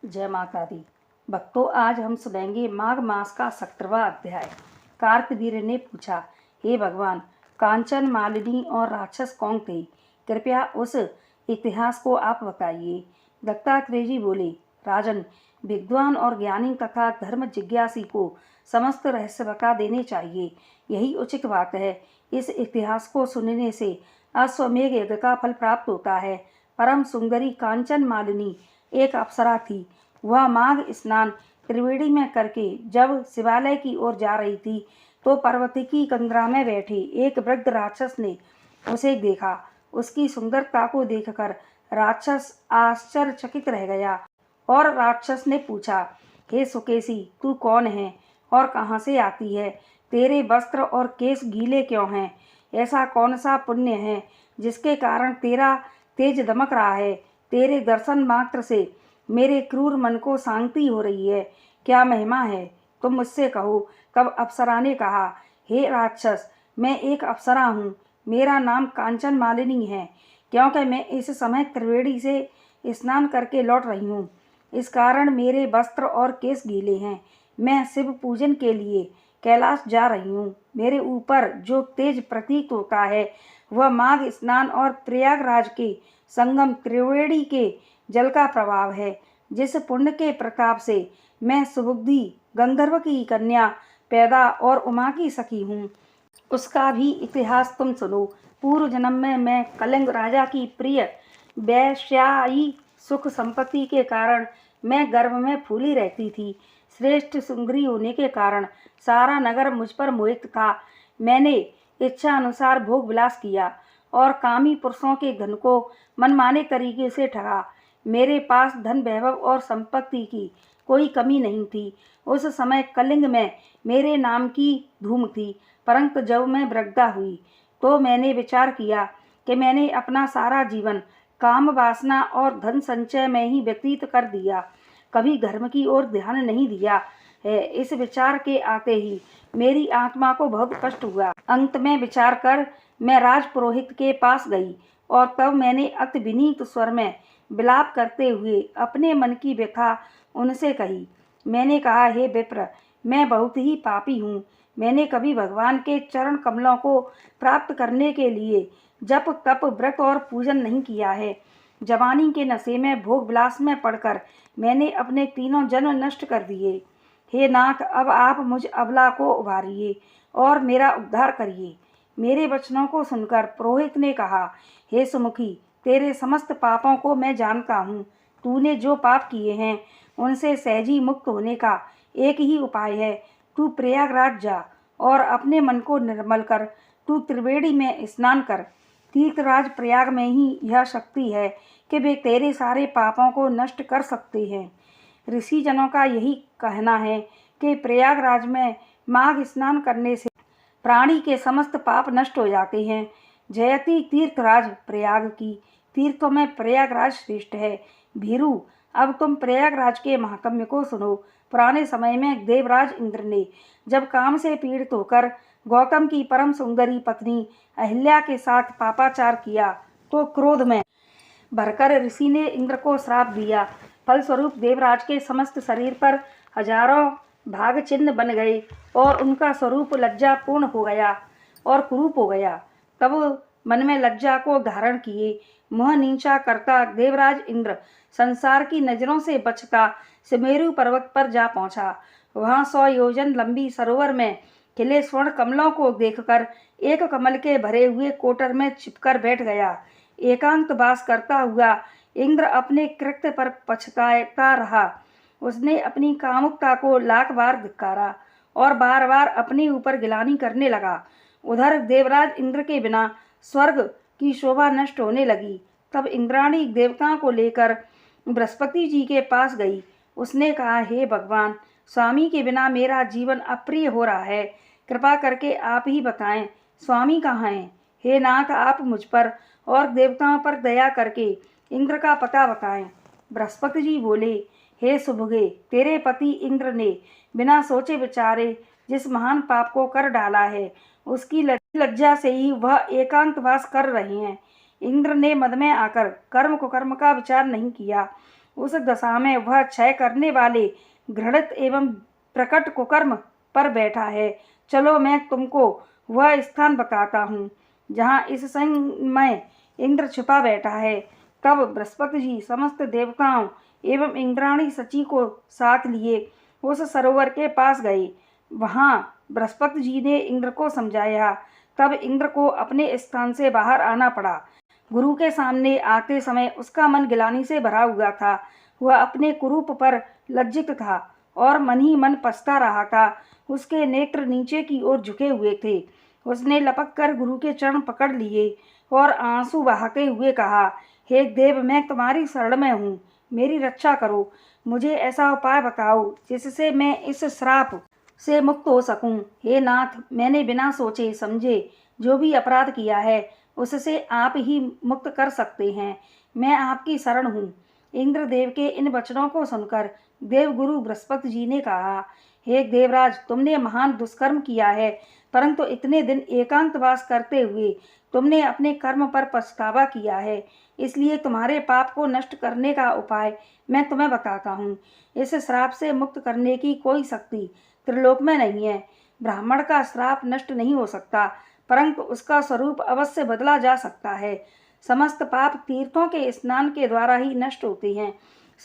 जय माता दी। भक्तों, आज हम सुनेंगे माघ मास का 17वां अध्याय। कार्तवीर्य ने पूछा, हे भगवान, कांचन, मालिनी और राक्षस कौन थे? कृपया उस इतिहास को आप बताइए। दत्तात्रेय जी बोले, राजन, विद्वान और ज्ञानी तथा धर्म जिज्ञासी को समस्त रहस्य बता देने चाहिए, यही उचित बात है। इस इतिहास को सुनने से अश्वमेध यज्ञ का फल प्राप्त होता है। परम सुंदरी कांचन मालिनी एक अप्सरा थी। वह माघ स्नान त्रिवेणी में करके जब शिवालय की ओर जा रही थी तो पर्वती की कंदरा में बैठे एक वृद्ध राक्षस ने उसे देखा। उसकी सुंदरता को देखकर राक्षस आश्चर्यचकित रह गया और राक्षस ने पूछा, हे सुकेशी, तू कौन है और कहाँ से आती है? तेरे वस्त्र और केश गीले क्यों हैं? ऐसा कौन सा पुण्य है जिसके कारण तेरा तेज दमक रहा है? तेरे दर्शन मात्र से मेरे क्रूर मन को शांति हो रही है। क्या महिमा है? तुम मुझसे कहो। तब अप्सरा ने कहा, हे राक्षस, मैं एक अप्सरा हूँ। मेरा नाम कांचन मालिनी है, क्योंकि मैं इस समय त्रिवेणी से स्नान करके लौट रही हूँ। इस कारण मेरे वस्त्र और केश गीले हैं। मैं शिव पूजन के लिए कैलाश जा रही हूँ। मेरे ऊपर जो तेज प्रतीत होता है वह माघ स्नान और प्रयागराज के संगम त्रिवेणी के जल का प्रभाव है, जिस पुण्य के प्रताप से मैं सुबुद्धि गंधर्व की कन्या पैदा और उमा की सखी हूँ, उसका भी इतिहास तुम सुनो। पूर्व जन्म में मैं कलिंग राजा की प्रिय वैश्याई सुख संपत्ति के कारण मैं गर्भ में फूली रहती थी। श्रेष्ठ सुंदरी होने के कारण सारा नगर मुझ पर मोहित था। मैंने इच्छा अनुसार भोग विलास किया और कामी पुरुषों के धन को मनमाने तरीके से ठगा। मेरे पास धन, वैभव और संपत्ति की कोई कमी नहीं थी। उस समय कलिंग में मेरे नाम की धूम थी, परंतु जब मैं वृद्धा हुई तो मैंने विचार किया कि मैंने अपना सारा जीवन काम वासना और धन संचय में ही व्यतीत कर दिया, कभी धर्म की ओर ध्यान नहीं दिया है। इस विचार के आते ही मेरी आत्मा को बहुत कष्ट हुआ। अंत में विचार कर मैं राजपुरोहित के पास गई और तब मैंने अति विनीत स्वर में विलाप करते हुए अपने मन की व्यथा उनसे कही। मैंने कहा, हे विप्र, मैं बहुत ही पापी हूँ। मैंने कभी भगवान के चरण कमलों को प्राप्त करने के लिए जप तप व्रत और पूजन नहीं किया है। जवानी के नशे में भोग विलास में पड़कर मैंने अपने तीनों जन्म नष्ट कर दिए। हे नाथ, अब आप मुझ अबला को उबारिए और मेरा उद्धार करिए। मेरे वचनों को सुनकर पुरोहित ने कहा, हे सुमुखी, तेरे समस्त पापों को मैं जानता हूँ। तूने जो पाप किए हैं उनसे सहजी मुक्त होने का एक ही उपाय है। तू प्रयागराज जा और अपने मन को निर्मल कर तू त्रिवेणी में स्नान कर। तीर्थराज प्रयाग में ही यह शक्ति है कि वे तेरे सारे पापों को नष्ट कर सकते हैं। ऋषि जनों का यही कहना है कि प्रयागराज में माघ स्नान करने से प्राणी के समस्त पाप नष्ट हो जाते हैं। जयति तीर्थराज प्रयाग की, तीर्थों में प्रयागराज श्रेष्ठ है। भीरू, अब तुम प्रयागराज के महात्म्य को सुनो। पुराने समय में देवराज इंद्र ने जब काम से पीड़ित होकर गौतम की परम सुंदरी पत्नी अहिल्या के साथ पापाचार किया तो क्रोध में भरकर ऋषि ने इंद्र को श्राप दिया। फलस्वरूप देवराज के समस्त शरीर पर हजारों भाग चिन्ह बन गए और उनका स्वरूप लज्जापूर्ण हो गया और कुरूप हो गया। तब मन में लज्जा को धारण किए मुँह नीचा करता देवराज इंद्र संसार की नजरों से बचता सुमेरु पर्वत पर जा पहुंचा। वहां 100 योजन लंबी सरोवर में खिले स्वर्ण कमलों को देखकर एक कमल के भरे हुए कोटर में छिपकर बैठ गया। एकांत वास करता हुआ इंद्र अपने कृत्य पर पछताता रहा। उसने अपनी कामुकता को लाख बार धिक्कारा और बार बार अपने ऊपर गिलानी करने लगा। उधर देवराज इंद्र के बिना स्वर्ग की शोभा नष्ट होने लगी। तब इंद्राणी देवताओं को लेकर बृहस्पति जी के पास गई। उसने कहा, हे भगवान, स्वामी के बिना मेरा जीवन अप्रिय हो रहा है। कृपा करके आप ही बताएं, स्वामी कहाँ हैं? हे नाथ, आप मुझ पर और देवताओं पर दया करके इंद्र का पता बताएं। बृहस्पति जी बोले, हे सुभगे, तेरे पति इंद्र ने बिना सोचे विचारे जिस महान पाप को कर डाला है उसकी लज्जा से ही वह एकांतवास कर रहे हैं। इंद्र ने मद में आकर कर्म कुकर्म का विचार नहीं किया उस दशा में वह क्षय करने वाले घृणित एवं प्रकट कुकर्म पर बैठा है। चलो मैं तुमको वह स्थान बताता हूँ जहाँ इस समय इंद्र छिपा बैठा है। तब बृहस्पति जी समस्त देवताओं एवं इंद्राणी सची को साथ लिए उस सरोवर के पास गए। वहाँ बृहस्पति जी ने इंद्र को समझाया। तब इंद्र को अपने स्थान से बाहर आना पड़ा। गुरु के सामने आते समय उसका मन गिलानी से भरा हुआ था। वह अपने कुरूप पर लज्जित था और मन ही मन पछता रहा था। उसके नेत्र नीचे की ओर झुके हुए थे। उसने लपक कर गुरु के चरण पकड़ लिए और आंसू बहाते हुए कहा, हे देव, मैं तुम्हारी शरण में हूँ, मेरी रक्षा करो। मुझे ऐसा उपाय बताओ जिससे मैं इस श्राप से मुक्त हो सकूं। हे नाथ, मैंने बिना सोचे समझे जो भी अपराध किया है उससे आप ही मुक्त कर सकते हैं। मैं आपकी शरण हूँ। इंद्रदेव के इन वचनों को सुनकर देवगुरु बृहस्पति जी ने कहा, हे देवराज, तुमने महान दुष्कर्म किया है, परंतु इतने दिन एकांतवास करते हुए तुमने अपने कर्म पर पछतावा किया है। इसलिए तुम्हारे पाप को नष्ट करने का उपाय मैं तुम्हें बताता हूँ। इस श्राप से मुक्त करने की कोई शक्ति त्रिलोक में नहीं है। ब्राह्मण का श्राप नष्ट नहीं हो सकता, परंतु उसका स्वरूप अवश्य बदला जा सकता है। समस्त पाप तीर्थों के स्नान के द्वारा ही नष्ट होते हैं।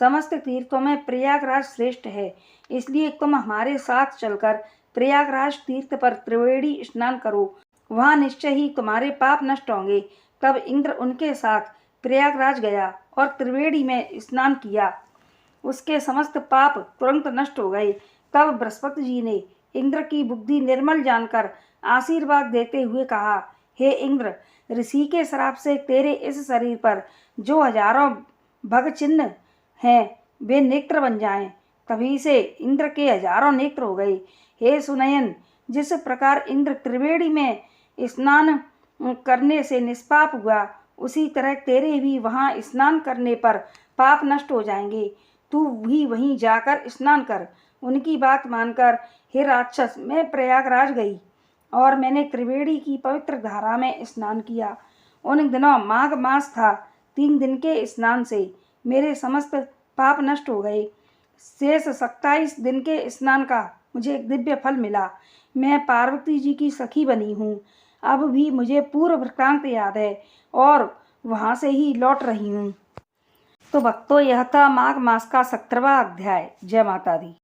समस्त तीर्थों में प्रयागराज श्रेष्ठ है। इसलिए तुम हमारे साथ चलकर प्रयागराज तीर्थ पर त्रिवेणी स्नान करो। वहाँ निश्चय ही तुम्हारे पाप नष्ट होंगे। तब इंद्र उनके साथ प्रयागराज गया और त्रिवेणी में स्नान किया। उसके समस्त पाप तुरंत नष्ट हो गए। तब बृहस्पति जी ने इंद्र की बुद्धि निर्मल जानकर आशीर्वाद देते हुए कहा, हे इंद्र, ऋषि के श्राप से तेरे इस शरीर पर जो हजारों भग चिन्ह हैं वे नेत्र बन जाएं। तभी से इंद्र के हजारों नेत्र हो गए। हे सुनयन, जिस प्रकार इंद्र त्रिवेणी में स्नान करने से निष्पाप हुआ, उसी तरह तेरे भी वहाँ स्नान करने पर पाप नष्ट हो जाएंगे। तू भी वहीं जाकर स्नान कर। उनकी बात मानकर हे राक्षस, मैं प्रयागराज गई और मैंने त्रिवेणी की पवित्र धारा में स्नान किया। उन दिनों माघ मास था। 3 दिन के स्नान से मेरे समस्त पाप नष्ट हो गए। शेष 27 दिन के स्नान का मुझे एक दिव्य फल मिला। मैं पार्वती जी की सखी बनी हूँ। अब भी मुझे पूर्व वृत्तांत याद है और वहाँ से ही लौट रही हूँ। तो भक्तों, यह था माघ मास का 17वां अध्याय। जय माता दी।